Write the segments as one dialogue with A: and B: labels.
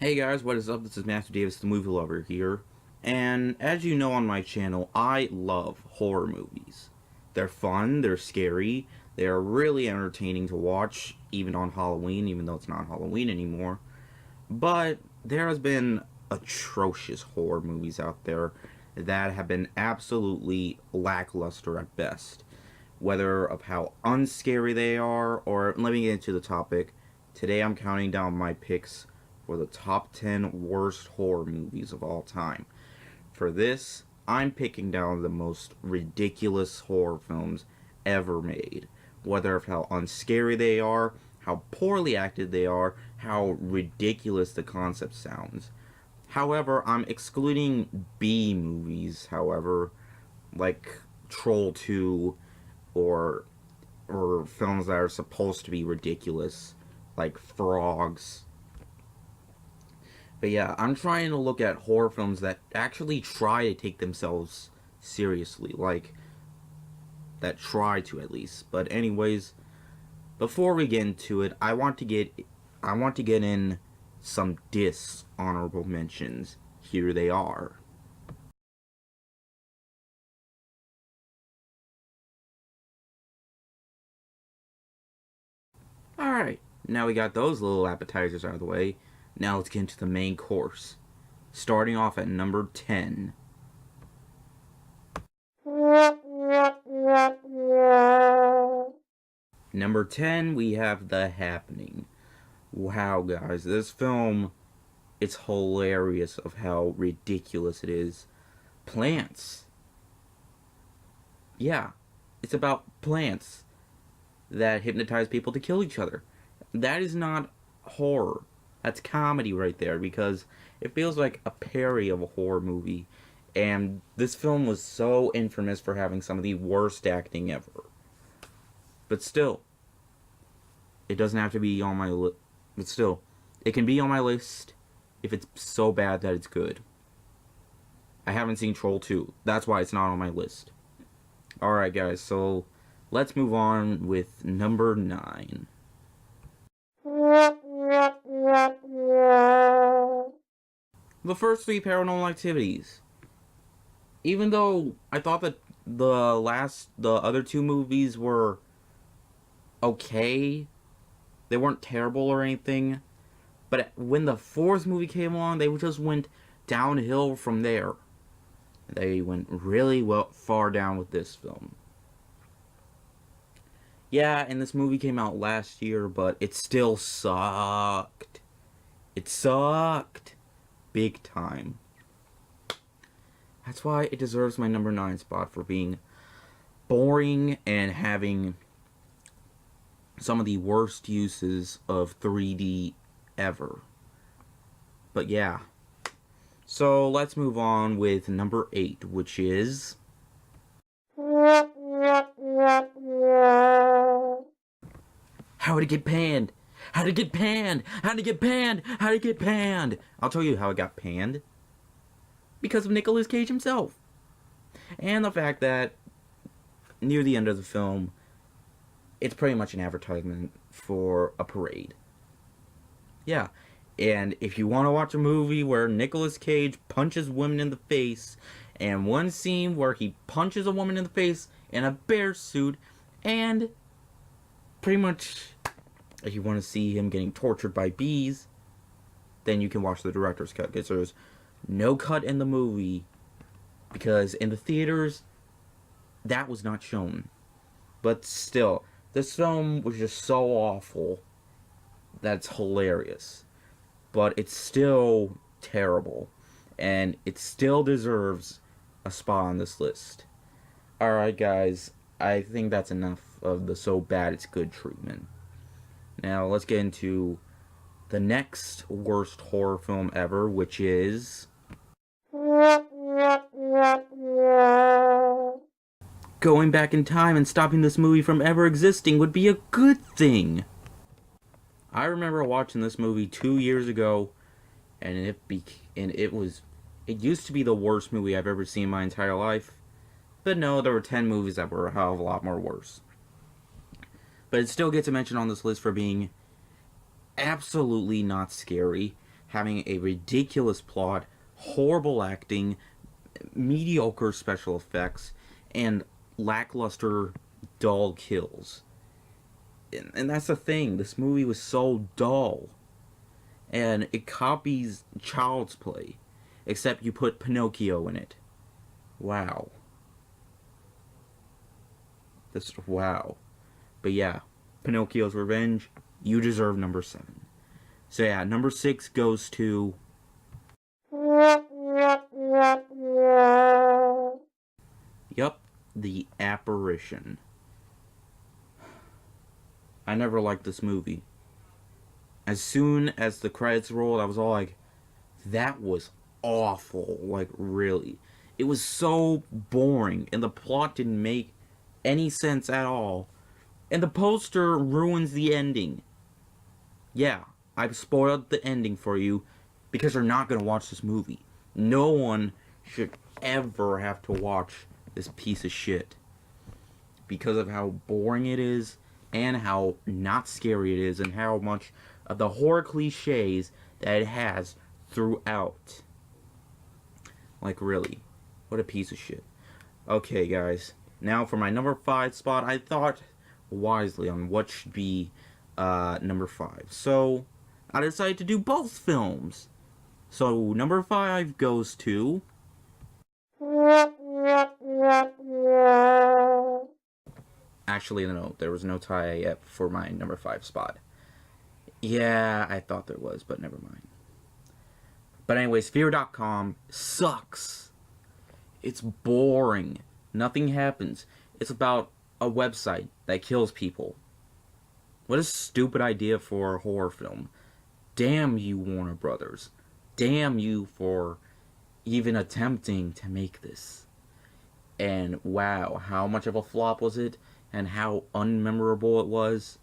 A: Hey guys, what is up? This is Matthew Davis, the movie lover here. And as you know on my channel, I love horror movies. They're fun, they're scary, they're really entertaining to watch, even on Halloween, even though it's not Halloween anymore. But there has been atrocious horror movies out there that have been absolutely lackluster at best. Whether of how unscary they are, or let me get into the topic. Today I'm counting down my picks for the top 10 worst horror movies of all time. For this, I'm picking down the most ridiculous horror films ever made. Whether of how unscary they are, how poorly acted they are, how ridiculous the concept sounds. However, I'm excluding B movies, however, like Troll 2 or films that are supposed to be ridiculous, like Frogs. But yeah, I'm trying to look at horror films that actually try to take themselves seriously, like that try to at least. But anyways, before we get into it, I want to get in some dishonorable mentions. Here they are. Alright, now we got those little appetizers out of the way. Now let's get into the main course. Starting off at number 10. Number 10, we have The Happening. Wow, guys, this film, it's hilarious of how ridiculous it is. Plants. Yeah, it's about plants that hypnotize people to kill each other. That is not horror. That's comedy right there because it feels like a parody of a horror movie. And this film was so infamous for having some of the worst acting ever. But still, it doesn't have to be on my list. But still, it can be on my list if it's so bad that it's good. I haven't seen Troll 2. That's why it's not on my list. Alright, guys, so let's move on with number 9. The first 3 Paranormal Activities. Even though I thought that the other 2 movies were okay, they weren't terrible or anything, but when the 4th movie came along, they just went downhill from there. They went really far down with this film. Yeah, and this movie came out last year, but it still sucked. It sucked. Big time. That's why it deserves my number 9 spot for being boring and having some of the worst uses of 3D ever. But yeah. So let's move on with number 8, which is How to Get Panned. How to Get Panned. How to Get Panned. How to Get Panned. I'll tell you how it got panned. Because of Nicolas Cage himself. And the fact that near the end of the film, it's pretty much an advertisement for a parade. Yeah. And if you want to watch a movie where Nicolas Cage punches women in the face, and one scene where he punches a woman in the face in a bear suit, and pretty much if you want to see him getting tortured by bees, then you can watch the director's cut, because there's no cut in the movie, because in the theaters, that was not shown. But still, this film was just so awful that's hilarious. But it's still terrible. And it still deserves a spot on this list. Alright, guys. I think that's enough of the so bad it's good treatment. Now, let's get into the next worst horror film ever, which is Going Back in Time and stopping this movie from ever existing would be a good thing. I remember watching this movie 2 years ago, and it used to be the worst movie I've ever seen in my entire life. But no, there were 10 movies that were a hell of a lot more worse. But it still gets a mention on this list for being absolutely not scary. having a ridiculous plot, horrible acting, mediocre special effects, and lackluster, dull kills. And that's the thing, this movie was so dull. And it copies Child's Play, except you put Pinocchio in it. Wow. Wow. But yeah, Pinocchio's Revenge, you deserve number 7. So yeah, number 6 goes to... Yup, The Apparition. I never liked this movie. As soon as the credits rolled, I was all like, that was awful. Like, really. It was so boring, and the plot didn't make any sense at all. And the poster ruins the ending. Yeah, I've spoiled the ending for you because you're not going to watch this movie. No one should ever have to watch this piece of shit because of how boring it is and how not scary it is and how much of the horror cliches that it has throughout. Like, really, what a piece of shit. Okay, guys, now for my number 5 spot. I thought wisely on what should be number 5. So, I decided to do both films. So, number 5 goes to... Actually, no, there was no tie yet for my number 5 spot. Yeah, I thought there was, but never mind. But anyways, Fear.com sucks. It's boring. Nothing happens. It's about a website that kills people. What a stupid idea for a horror film. Damn you, Warner Brothers. Damn you for even attempting to make this. And wow, how much of a flop was it? And how unmemorable it was.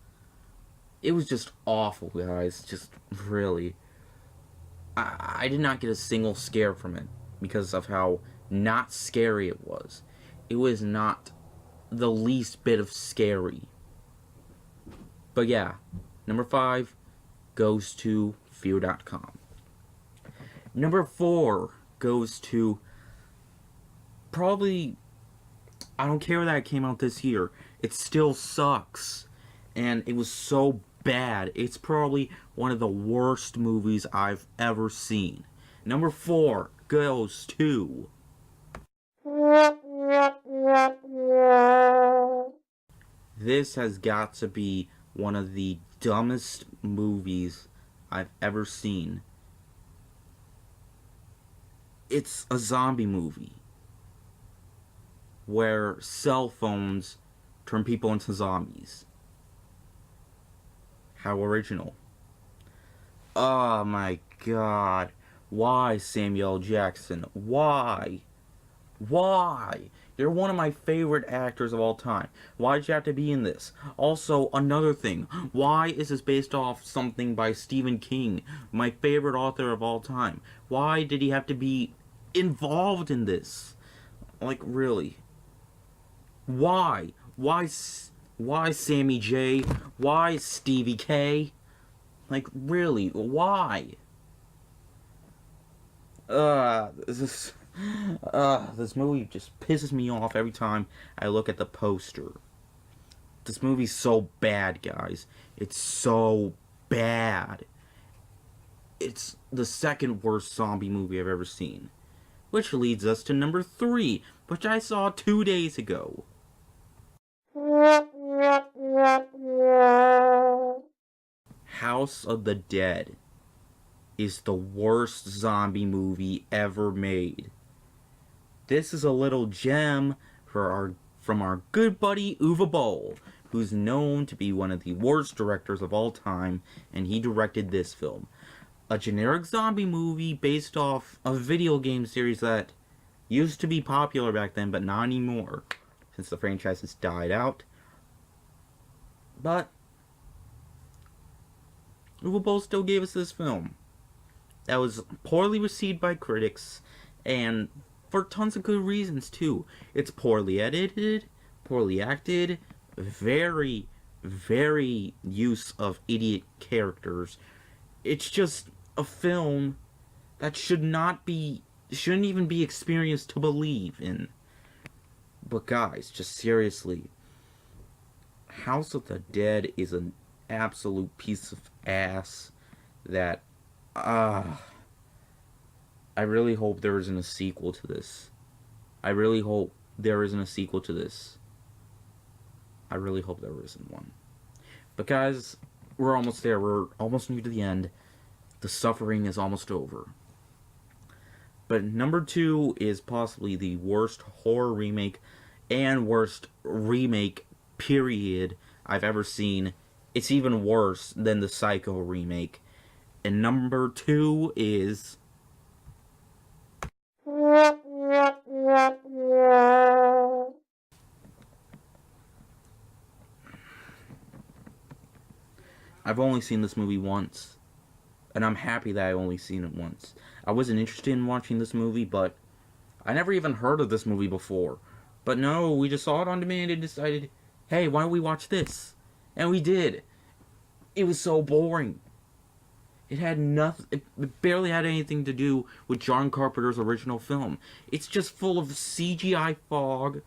A: It was just awful, guys. Just really. I did not get a single scare from it because of how not scary it was. It was not the least bit of scary. But yeah, number 5 goes to Fear.com. Number 4 goes to probably... I don't care that it came out this year. It still sucks. And it was so bad. It's probably one of the worst movies I've ever seen. Number 4 goes to... This has got to be one of the dumbest movies I've ever seen. It's a zombie movie where cell phones turn people into zombies. How original. Oh my god. Why, Samuel Jackson? Why? Why? You're one of my favorite actors of all time. Why'd you have to be in this? Also, another thing. Why is this based off something by Stephen King, my favorite author of all time? Why did he have to be involved in this? Like, really? Why? Why Sammy J? Why Stevie K? Like, really? Why? This movie just pisses me off every time I look at the poster. This movie's so bad, guys. It's so bad. It's the second worst zombie movie I've ever seen. Which leads us to number 3, which I saw 2 days ago. House of the Dead is the worst zombie movie ever made. This is a little gem from our good buddy Uwe Boll, who's known to be one of the worst directors of all time, and he directed this film. A generic zombie movie based off a video game series that used to be popular back then, but not anymore, since the franchise has died out. But Uwe Boll still gave us this film that was poorly received by critics, and for tons of good reasons too. It's poorly edited, poorly acted, very, very use of idiot characters. It's just a film that shouldn't even be experienced to believe in. But guys, just seriously, House of the Dead is an absolute piece of ass that, uh, I really hope there isn't a sequel to this. I really hope there isn't a sequel to this. I really hope there isn't one. But guys, we're almost there. We're almost near to the end. The suffering is almost over. But number 2 is possibly the worst horror remake and worst remake period I've ever seen. It's even worse than the Psycho remake. And number 2 is I've only seen this movie once. And I'm happy that I only seen it once. I wasn't interested in watching this movie, but I never even heard of this movie before. But no, we just saw it on demand and decided, hey, why don't we watch this? And we did. It was so boring. It had nothing. It barely had anything to do with John Carpenter's original film. It's just full of CGI fog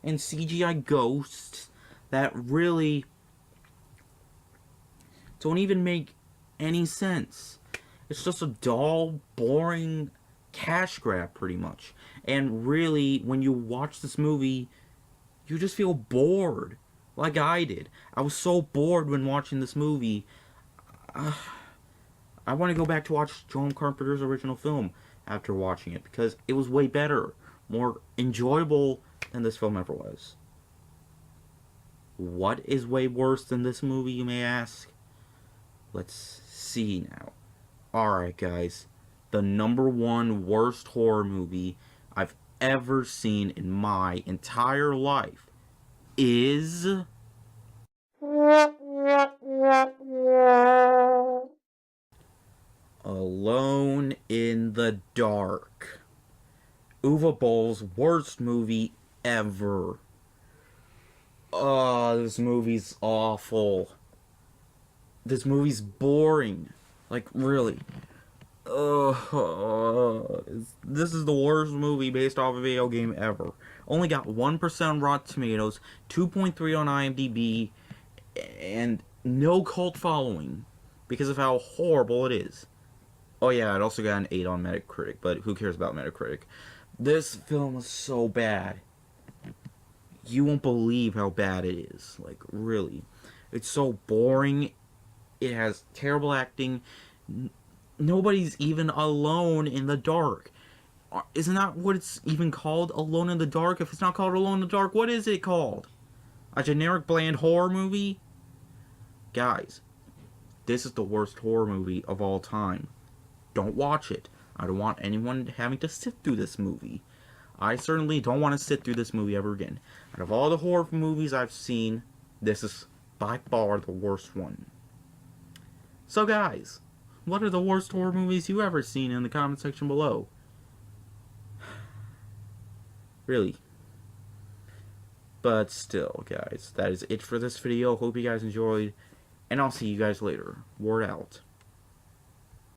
A: and CGI ghosts that really don't even make any sense. It's just a dull, boring cash grab, pretty much. And really, when you watch this movie, you just feel bored, like I did. I was so bored when watching this movie. I want to go back to watch John Carpenter's original film after watching it, because it was way better, more enjoyable than this film ever was. What is way worse than this movie, you may ask? Let's see now. Alright, guys. The number 1 worst horror movie I've ever seen in my entire life is Alone in the Dark. Uwe Boll's worst movie ever. Oh, this movie's awful. This movie's boring. Like, really. This is the worst movie based off a video game ever. Only got 1% on Rotten Tomatoes, 2.3 on IMDb, and no cult following because of how horrible it is. Oh yeah, it also got an 8 on Metacritic, but who cares about Metacritic? This film is so bad. You won't believe how bad it is. Like, really. It's so boring. It has terrible acting. Nobody's even alone in the dark. Isn't that what it's even called? Alone in the Dark? If it's not called Alone in the Dark, what is it called? A generic bland horror movie? Guys, this is the worst horror movie of all time. Don't watch it. I don't want anyone having to sit through this movie. I certainly don't want to sit through this movie ever again. Out of all the horror movies I've seen, this is by far the worst one. So guys, what are the worst horror movies you ever seen in the comment section below? Really. But still, guys, that is it for this video. Hope you guys enjoyed, and I'll see you guys later. Word out.